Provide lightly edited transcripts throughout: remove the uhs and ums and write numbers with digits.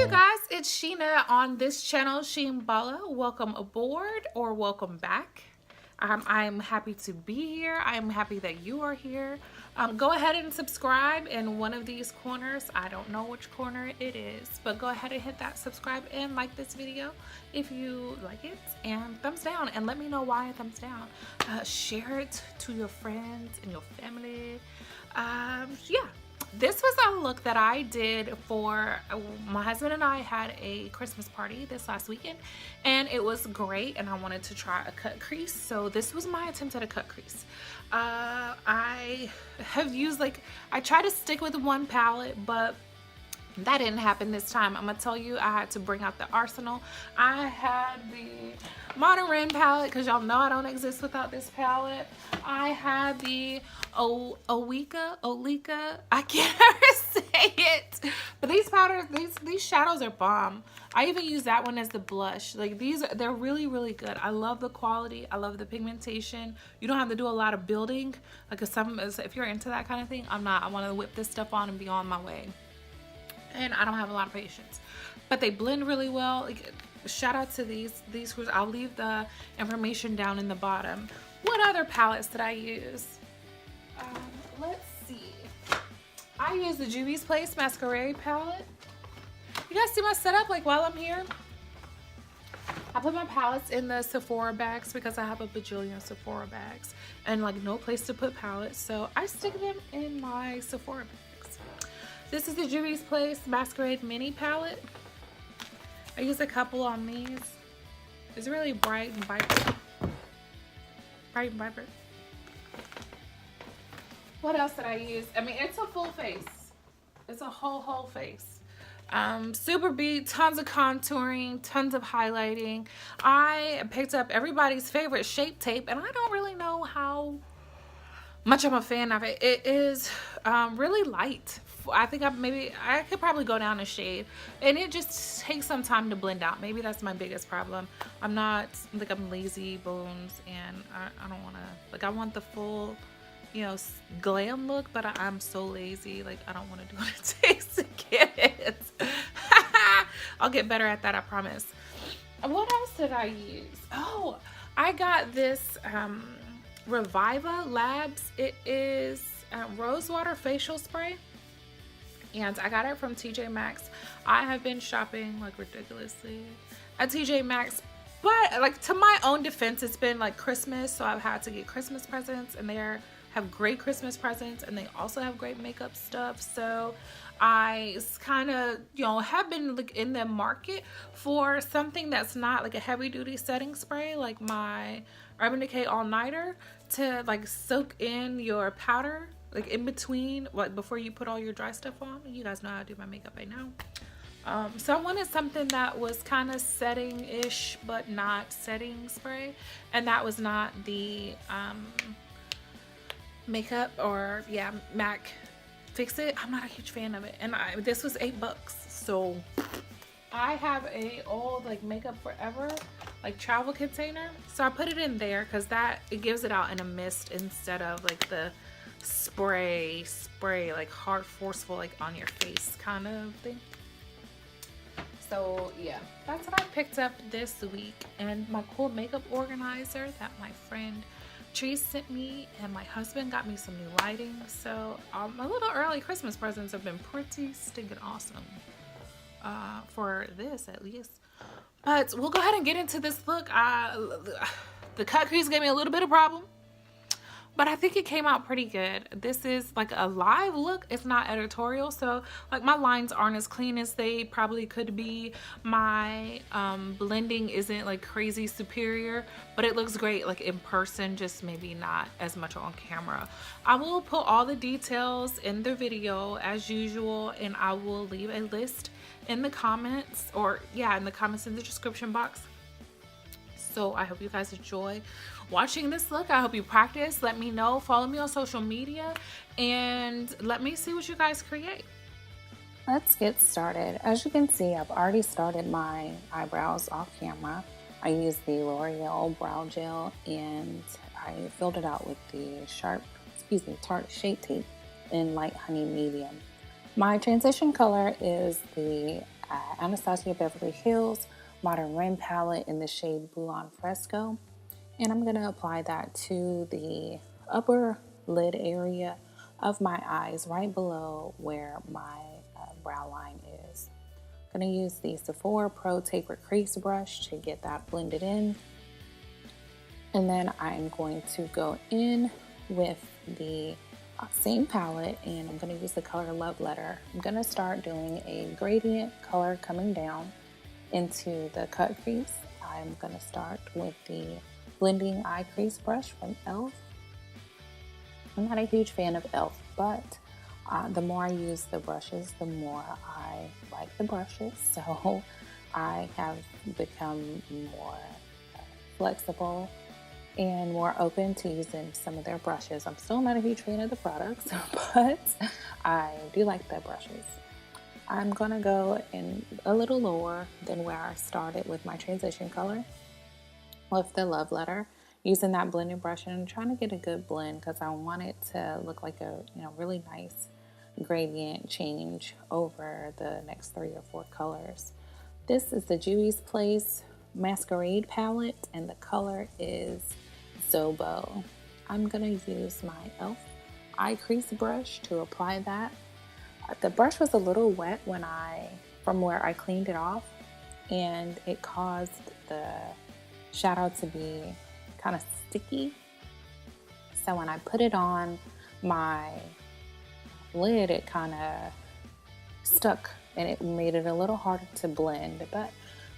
you guys, it's Sheena on this channel, Sheenbala. Welcome aboard or welcome back. I'm happy to be here. I'm happy that you are here. Go ahead and subscribe in one of these corners. I don't know which corner it is, but go ahead and hit that subscribe and like this video if you like it, and thumbs down, and let me know why a thumbs down. Share it to your friends and your family. Yeah. This was a look that I did for my husband and I had a Christmas party this last weekend, and it was great, and I wanted to try a cut crease. So this was my attempt at a cut crease. I have used, I tried to stick with one palette, but that didn't happen this time. I'm gonna tell you, I had to bring out the arsenal. I had the Modern palette, because y'all know I don't exist without this palette. I had the Oalika, I can't ever say it, but these powders, these shadows are bomb. I even use that one as the blush. Like, they're really, really good. I love the quality. I love the pigmentation. You don't have to do a lot of building. Like, if you're into that kind of thing, I'm not. I want to whip this stuff on and be on my way. And I don't have a lot of patience, but they blend really well. Like, shout out to these screws. I'll leave the information down in the bottom. What other palettes did I use? Let's see. I use the Juvie's Place Masquerade palette. You guys see my setup, like, while I'm here? I put my palettes in the Sephora bags because I have a bajillion Sephora bags and, like, no place to put palettes, so I stick them in my Sephora bags. This is the Juvie's Place Masquerade Mini palette. I use a couple on these. It's really bright and vibrant. Bright and vibrant. What else did I use? I mean, it's a full face. It's a whole face. Super beat, tons of contouring, tons of highlighting. I picked up everybody's favorite Shape Tape, and I don't really know how much I'm a fan of it. It is really light. I think I could probably go down a shade, and it just takes some time to blend out. Maybe that's my biggest problem. I'm lazy bones, and I don't want to, like, I want the full, you know, glam look, but I'm so lazy. Like, I don't want to do what it takes to get it. I'll get better at that, I promise. What else did I use? Oh, I got this Reviva Labs. It is Rosewater facial spray, and I got it from TJ Maxx. I have been shopping like ridiculously at TJ Maxx, but, like, to my own defense, it's been like Christmas, so I've had to get Christmas presents, and they have great Christmas presents, and they also have great makeup stuff. So I kind of, you know, have been, like, in the market for something that's not like a heavy duty setting spray, like my Urban Decay All Nighter, to, like, soak in your powder, like, in between, like, before you put all your dry stuff on. You guys know how to do my makeup by now. So I wanted something that was kind of setting-ish, but not setting spray, and that was not the makeup, or yeah, MAC Fix It. I'm not a huge fan of it, and this was $8, so I have a old, like, Makeup Forever, like, travel container, so I put it in there because it gives it out in a mist instead of, like, the spray, like, hard, forceful, like, on your face kind of thing. So yeah, that's what I picked up this week, and my cool makeup organizer that my friend Tree sent me, and my husband got me some new lighting. So my little early Christmas presents have been pretty stinking awesome, for this at least. But we'll go ahead and get into this look. The cut crease gave me a little bit of problem, but I think it came out pretty good. This is like a live look. It's not editorial, so, like, my lines aren't as clean as they probably could be. My blending isn't, like, crazy superior, but it looks great, like, in person, just maybe not as much on camera. I will put all the details in the video as usual, and I will leave a list in the comments, or yeah, in the comments in the description box. So I hope you guys enjoy watching this look. I hope you practice. Let me know. Follow me on social media, and let me see what you guys create. Let's get started. As you can see, I've already started my eyebrows off camera. I used the Loreal Brow Gel, and I filled it out with the Tarte Shape Tape in light honey medium. My transition color is the Anastasia Beverly Hills Modern Rim Palette in the shade Buon Fresco. And I'm going to apply that to the upper lid area of my eyes, right below where my brow line is. I'm going to use the Sephora Pro Tapered Crease brush to get that blended in. And then I'm going to go in with the same palette, and I'm going to use the color Love Letter. I'm going to start doing a gradient color coming down into the cut crease. I'm going to start with the blending eye crease brush from e.l.f. I'm not a huge fan of e.l.f., but the more I use the brushes, the more I like the brushes. So I have become more flexible and more open to using some of their brushes. I'm still not a huge fan of the products, but I do like the brushes. I'm gonna go in a little lower than where I started with my transition color with the Love Letter, using that blending brush and trying to get a good blend because I want it to look like a really nice gradient change over the next 3 or 4 colors. This is the Juvie's Place Masquerade palette, and the color is Zobo. I'm gonna use my e.l.f. eye crease brush to apply that. The brush was a little wet from where I cleaned it off, and it caused the shadow to be kind of sticky. So when I put it on my lid, it kind of stuck and it made it a little harder to blend. But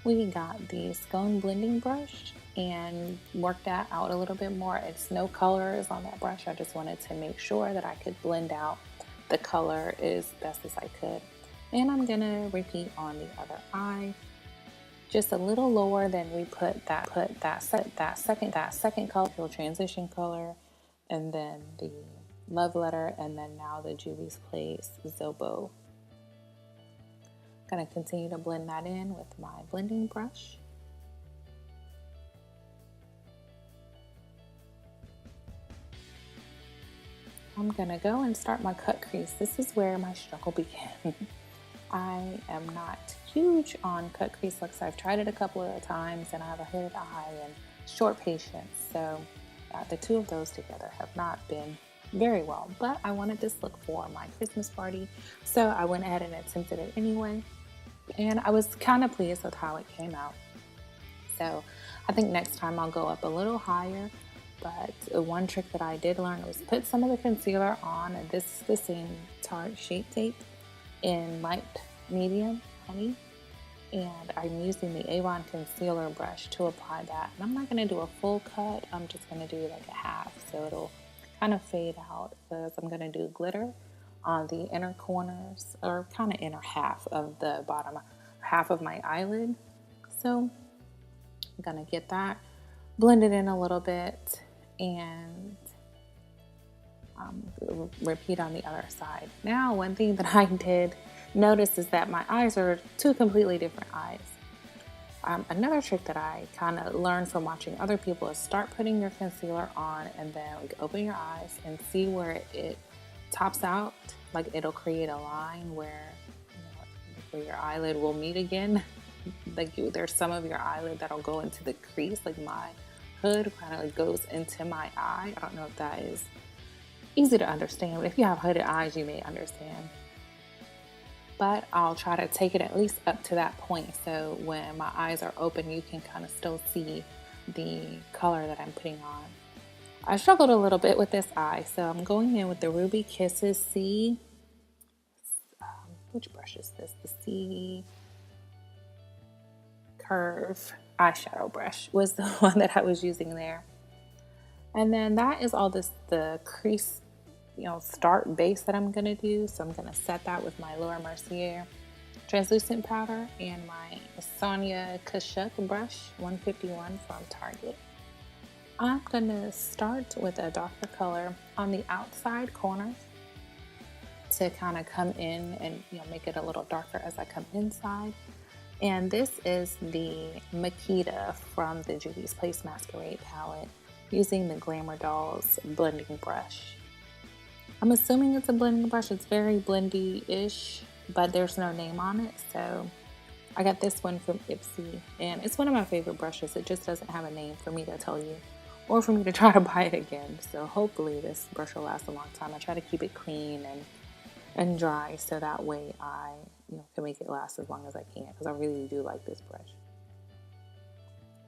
we got the Skone Blending brush and worked that out a little bit more. It's no colors on that brush. I just wanted to make sure that I could blend out the color as best as I could. And I'm gonna repeat on the other eye, just a little lower than we put that second color, transition color, and then the Love Letter, and then now the Juvie's Place Zobo. Gonna continue to blend that in with my blending brush. I'm gonna go and start my cut crease. This is where my struggle began. I am not huge on cut crease looks. I've tried it a couple of times and I have a hooded eye and short patience. So the two of those together have not been very well, but I wanted this look for my Christmas party. So I went ahead and attempted it anyway. And I was kind of pleased with how it came out. So I think next time I'll go up a little higher. But one trick that I did learn was put some of the concealer on, and this is the same Tarte Shape Tape in light medium honey, and I'm using the AVON Concealer brush to apply that. And I'm not going to do a full cut, I'm just going to do like a half, so it'll kind of fade out, because I'm going to do glitter on the inner corners, or kind of inner half of the bottom half of my eyelid. So I'm going to get that blended in a little bit and repeat on the other side. Now, one thing that I did notice is that my eyes are two completely different eyes. Another trick that I kind of learned from watching other people is start putting your concealer on and then open your eyes and see where it tops out. Like it'll create a line where your eyelid will meet again. There's some of your eyelid that'll go into the crease, like my hood kind of goes into my eye. I don't know if that is easy to understand, but if you have hooded eyes, you may understand. But I'll try to take it at least up to that point, so when my eyes are open, you can kind of still see the color that I'm putting on. I struggled a little bit with this eye, so I'm going in with the Ruby Kisses C. Which brush is this? The C Curve eyeshadow brush was the one that I was using there. And then that is all the crease, start base that I'm gonna do. So I'm gonna set that with my Laura Mercier translucent powder and my Sonia Kashuk brush 151 from Target. I'm gonna start with a darker color on the outside corners to kind of come in and make it a little darker as I come inside. And this is the Makeda from the Juvie's Place Masquerade palette, using the Glamour Dolls blending brush. I'm assuming it's a blending brush. It's very blendy-ish, but there's no name on it, so I got this one from Ipsy, and it's one of my favorite brushes. It just doesn't have a name for me to tell you or for me to try to buy it again. So hopefully this brush will last a long time. I try to keep it clean and dry so that way I can make it last as long as I can, because I really do like this brush.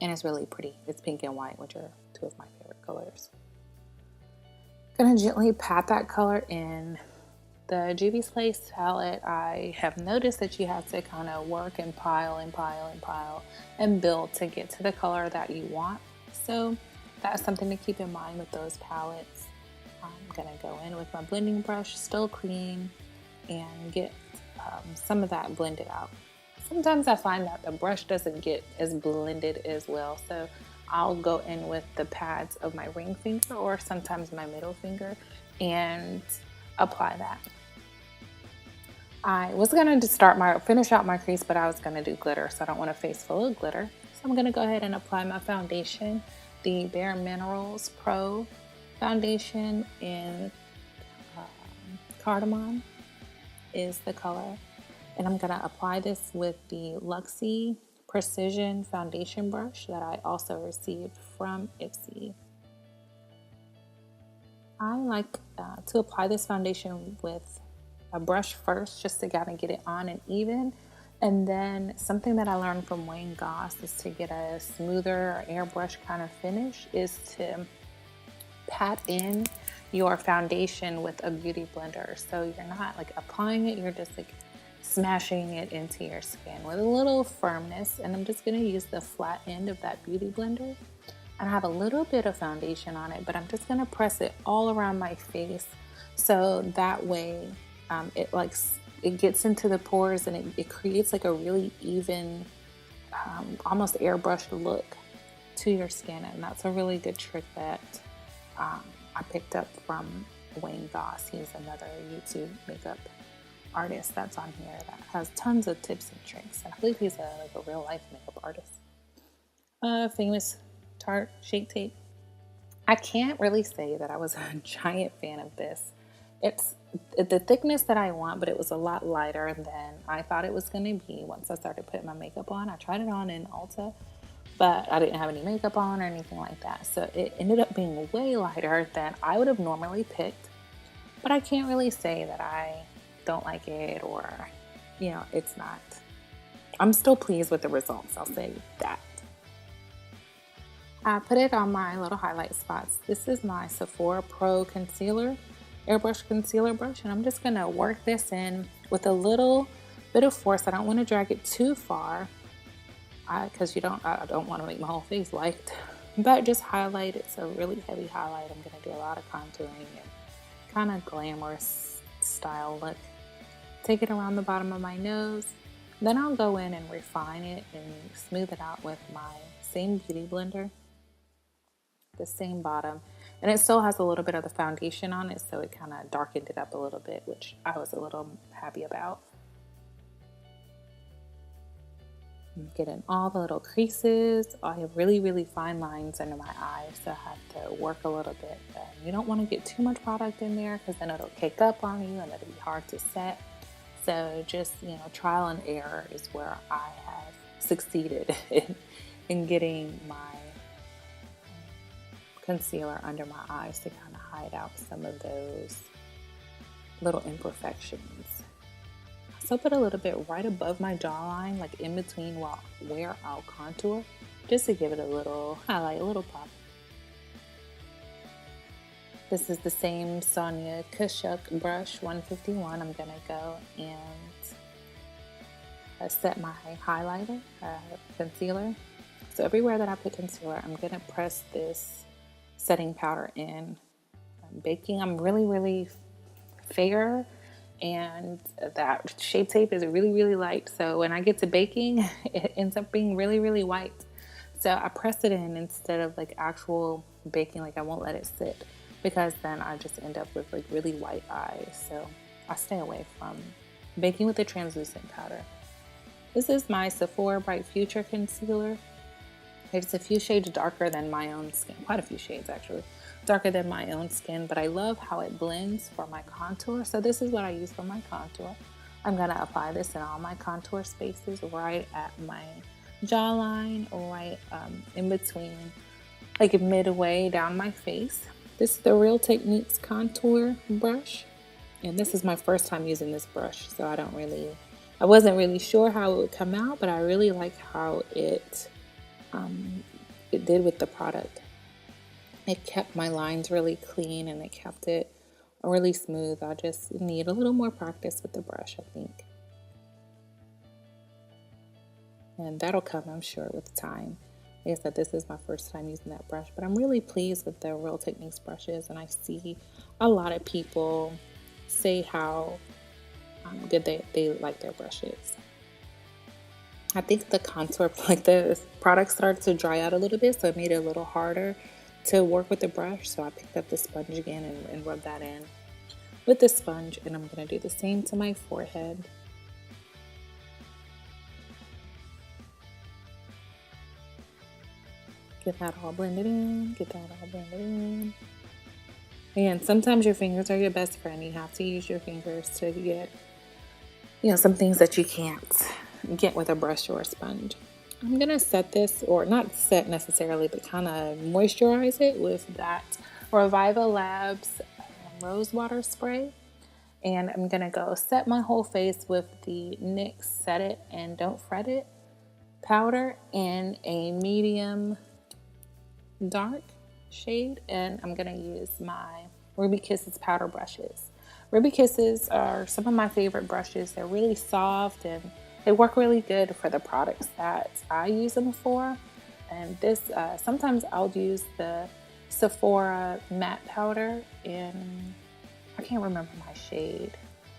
And it's really pretty. It's pink and white, which are two of my favorite colors. Gonna gently pat that color in. The Juvie Place palette, I have noticed that you have to kind of work and pile and pile and pile and build to get to the color that you want. So that's something to keep in mind with those palettes. I'm gonna go in with my blending brush, still clean, and get some of that blended out. Sometimes I find that the brush doesn't get as blended as well, so I'll go in with the pads of my ring finger or sometimes my middle finger and apply that. I was gonna finish out my crease, but I was gonna do glitter, so I don't want a face full of glitter. So I'm gonna go ahead and apply my foundation, the Bare Minerals Pro foundation in Cardamon is the color. And I'm gonna apply this with the Luxie Precision Foundation Brush that I also received from Ipsy. I like to apply this foundation with a brush first, just to kind of get it on and even. And then something that I learned from Wayne Goss is to get a smoother airbrush kind of finish is to pat in your foundation with a beauty blender. So you're not like applying it, you're just like smashing it into your skin with a little firmness. And I'm just gonna use the flat end of that beauty blender. And I have a little bit of foundation on it, but I'm just gonna press it all around my face. So that way it gets into the pores and it creates like a really even, almost airbrushed look to your skin. And that's a really good trick that I picked up from Wayne Goss. He's another YouTube makeup artist that's on here that has tons of tips and tricks. And I believe he's a real life makeup artist. Famous Tarte Shape Tape. I can't really say that I was a giant fan of this. It's the thickness that I want, but it was a lot lighter than I thought it was going to be once I started putting my makeup on. I tried it on in Ulta, but I didn't have any makeup on or anything like that. So it ended up being way lighter than I would have normally picked. But I can't really say that I don't like it or, it's not. I'm still pleased with the results. I'll say that. I put it on my little highlight spots. This is my Sephora Pro Concealer, Airbrush Concealer Brush, and I'm just gonna work this in with a little bit of force. I don't want to drag it too far because I don't want to make my whole face white, but just highlight. It's a really heavy highlight. I'm gonna do a lot of contouring and kind of glamorous style look. Take it around the bottom of my nose. Then I'll go in and refine it and smooth it out with my same beauty blender, the same bottom. And it still has a little bit of the foundation on it, so it kind of darkened it up a little bit, which I was a little happy about. I'm getting all the little creases. I have really, really fine lines under my eyes, so I have to work a little bit. You don't want to get too much product in there because then it'll cake up on you and it'll be hard to set. So just, trial and error is where I have succeeded in getting my concealer under my eyes to kind of hide out some of those little imperfections. So put a little bit right above my jawline, like in between where I'll contour, just to give it a little highlight, a little pop. This is the same Sonia Kashuk brush 151. I'm gonna go and set my highlighter, concealer. So everywhere that I put concealer, I'm gonna press this setting powder in. I'm baking. I'm really, really fair, and that Shape Tape is really, really light. So when I get to baking, it ends up being really, really white. So I press it in instead of like actual baking. Like I won't let it sit because then I just end up with like really white eyes. So I stay away from baking with a translucent powder. This is my Sephora Bright Future Concealer. It's a few shades darker than my own skin, quite a few shades actually, darker than my own skin, but I love how it blends for my contour. So this is what I use for my contour. I'm going to apply this in all my contour spaces right at my jawline, right in between, like midway down my face. This is the Real Techniques contour brush, and this is my first time using this brush, so I wasn't really sure how it would come out, but I really like how it did with the product. It kept my lines really clean and it kept it really smooth. I just need a little more practice with the brush, I think. And that'll come, I'm sure, with time. Like I said, this is my first time using that brush, but I'm really pleased with the Real Techniques brushes, and I see a lot of people say how good they like their brushes. I think the contour, like the product started to dry out a little bit, so it made it a little harder to work with the brush. So I picked up the sponge again and rubbed that in with the sponge, and I'm going to do the same to my forehead. Get that all blended in, get that all blended in. And sometimes your fingers are your best friend. You have to use your fingers to get, some things that you can't get with a brush or a sponge. I'm going to set this, or not set necessarily, but kind of moisturize it with that Reviva Labs Rosewater spray. And I'm going to go set my whole face with the NYX Set It and Don't Fret It powder in a medium dark shade. And I'm going to use my Ruby Kisses powder brushes. Ruby Kisses are some of my favorite brushes. They're really soft and they work really good for the products that I use them for. And this, sometimes I'll use the Sephora matte powder in, I can't remember my shade,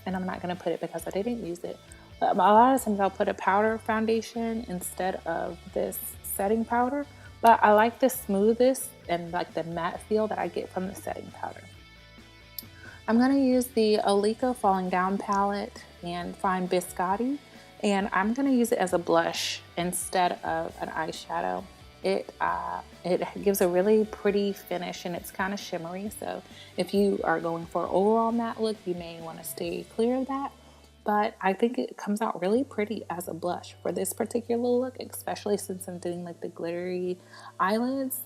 and I'm not going to put it because I didn't use it. But a lot of times I'll put a powder foundation instead of this setting powder. But I like the smoothness and like the matte feel that I get from the setting powder. I'm going to use the Oalika Falling Down palette and Fine Biscotti. And I'm going to use it as a blush instead of an eyeshadow. It gives a really pretty finish and it's kind of shimmery. So if you are going for an overall matte look, you may want to stay clear of that. But I think it comes out really pretty as a blush for this particular look, especially since I'm doing like the glittery eyelids.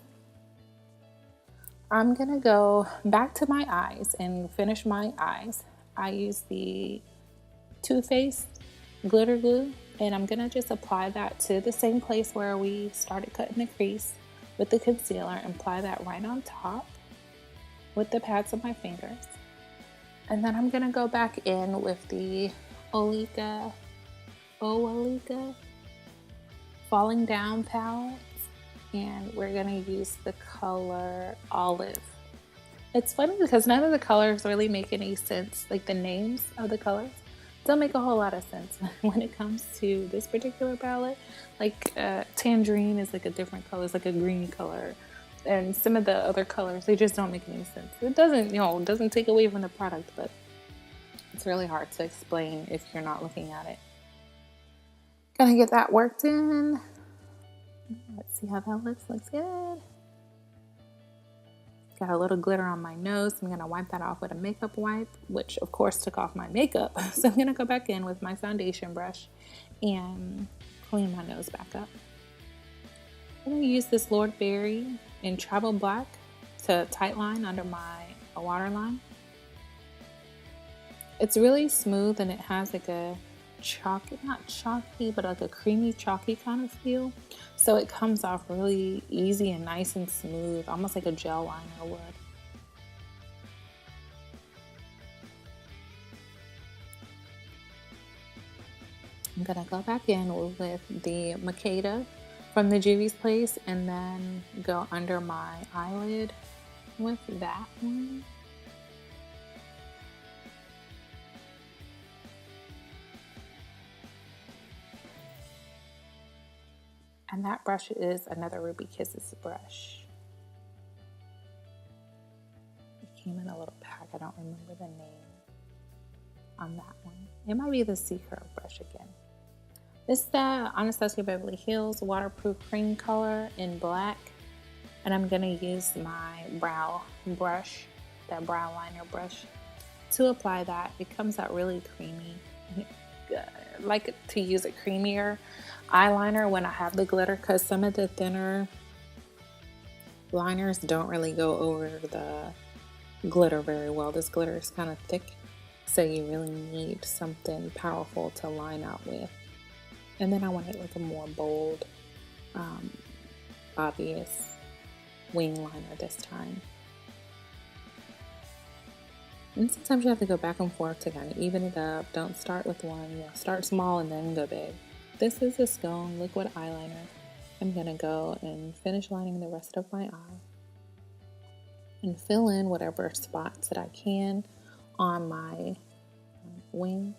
I'm going to go back to my eyes and finish my eyes. I use the Too Faced glitter glue, and I'm gonna just apply that to the same place where we started cutting the crease with the concealer, and apply that right on top with the pads of my fingers. And then I'm gonna go back in with the Oalika Falling Down palette, and we're gonna use the color Olive. It's funny because none of the colors really make any sense, like the names of the colors don't make a whole lot of sense when it comes to this particular palette. Like tangerine is like a different color, it's like a green color, and some of the other colors, they just don't make any sense. It doesn't take away from the product, but it's really hard to explain if you're not looking at it. Gonna get that worked in. Let's see how that looks. Looks good. Got a little glitter on my nose. I'm gonna wipe that off with a makeup wipe, which of course took off my makeup. So I'm gonna go back in with my foundation brush and clean my nose back up. I'm gonna use this Lord Berry in Travel Black to tightline under my waterline. It's really smooth and it has like a not chalky, but like a creamy chalky kind of feel. So it comes off really easy and nice and smooth, almost like a gel liner would. I'm gonna go back in with the Makeda from the Juvie's Place and then go under my eyelid with that one. And that brush is another Ruby Kisses brush. It came in a little pack. I don't remember the name on that one. It might be the C Curve brush again. This is the Anastasia Beverly Hills Waterproof Cream color in black. And I'm going to use my brow brush, that brow liner brush, to apply that. It comes out really creamy. like to use a creamier eyeliner when I have the glitter, because some of the thinner liners don't really go over the glitter very well. This glitter is kind of thick, so you really need something powerful to line out with. And then I wanted like a more bold, obvious wing liner this time. And sometimes you have to go back and forth to kind of even it up. Don't start with one, you know, start small and then go big. This is a Skone liquid eyeliner. I'm gonna go and finish lining the rest of my eye and fill in whatever spots that I can on my wing.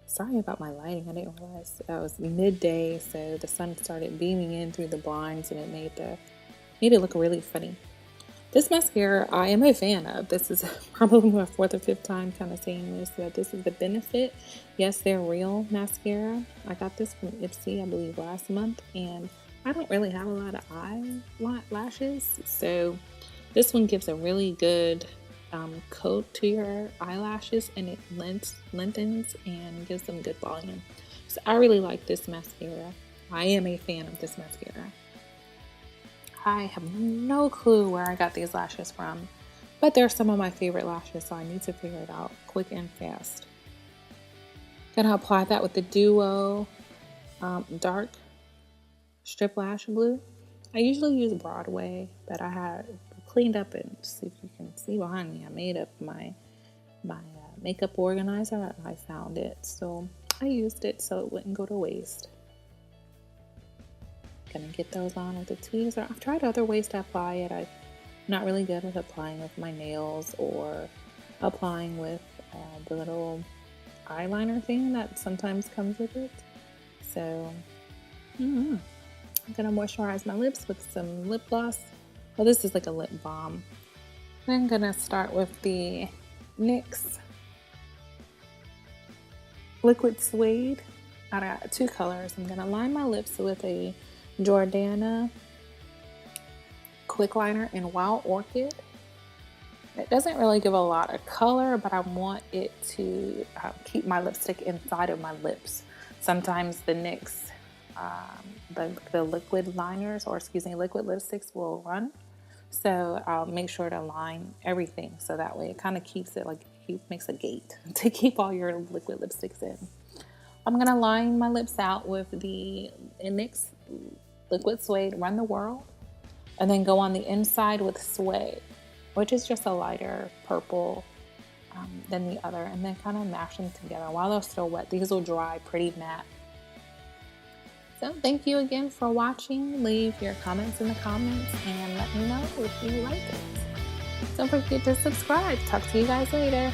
Sorry about my lighting. I didn't realize that was midday, so the sun started beaming in through the blinds and it made it look really funny. This mascara I am a fan of. This is probably my 4th or 5th time kind of saying this, that this is the Benefit. Yes, they're real mascara. I got this from Ipsy, I believe, last month, and I don't really have a lot of lashes, so this one gives a really good coat to your eyelashes, and it lengthens and gives them good volume. So I really like this mascara. I am a fan of this mascara. I have no clue where I got these lashes from, but they're some of my favorite lashes, so I need to figure it out quick and fast. Gonna apply that with the Duo Dark Strip Lash Glue. I usually use Broadway, but I had cleaned up, and see if you can see behind me, I made up my makeup organizer and I found it, so I used it so it wouldn't go to waste. Gonna get those on with the tweezer. I've tried other ways to apply it. I'm not really good with applying with my nails or applying with the little eyeliner thing that sometimes comes with it. So I'm gonna moisturize my lips with some lip gloss. Well, this is like a lip balm. Then I'm gonna start with the NYX Liquid Suede. I got 2 colors. I'm gonna line my lips with a Jordana quick liner in Wild Orchid. It doesn't really give a lot of color, but I want it to keep my lipstick inside of my lips. Sometimes the NYX, the liquid liners, or excuse me, liquid lipsticks will run. So I'll make sure to line everything so that way it kind of keeps it like, makes a gate to keep all your liquid lipsticks in. I'm gonna line my lips out with the NYX Liquid Suede Run the World, and then go on the inside with Suede, which is just a lighter purple than the other, and then kind of mash them together while they're still wet. These will dry pretty matte. So thank you again for watching. Leave your comments in the comments and let me know if you like it. Don't forget to subscribe. Talk to you guys later.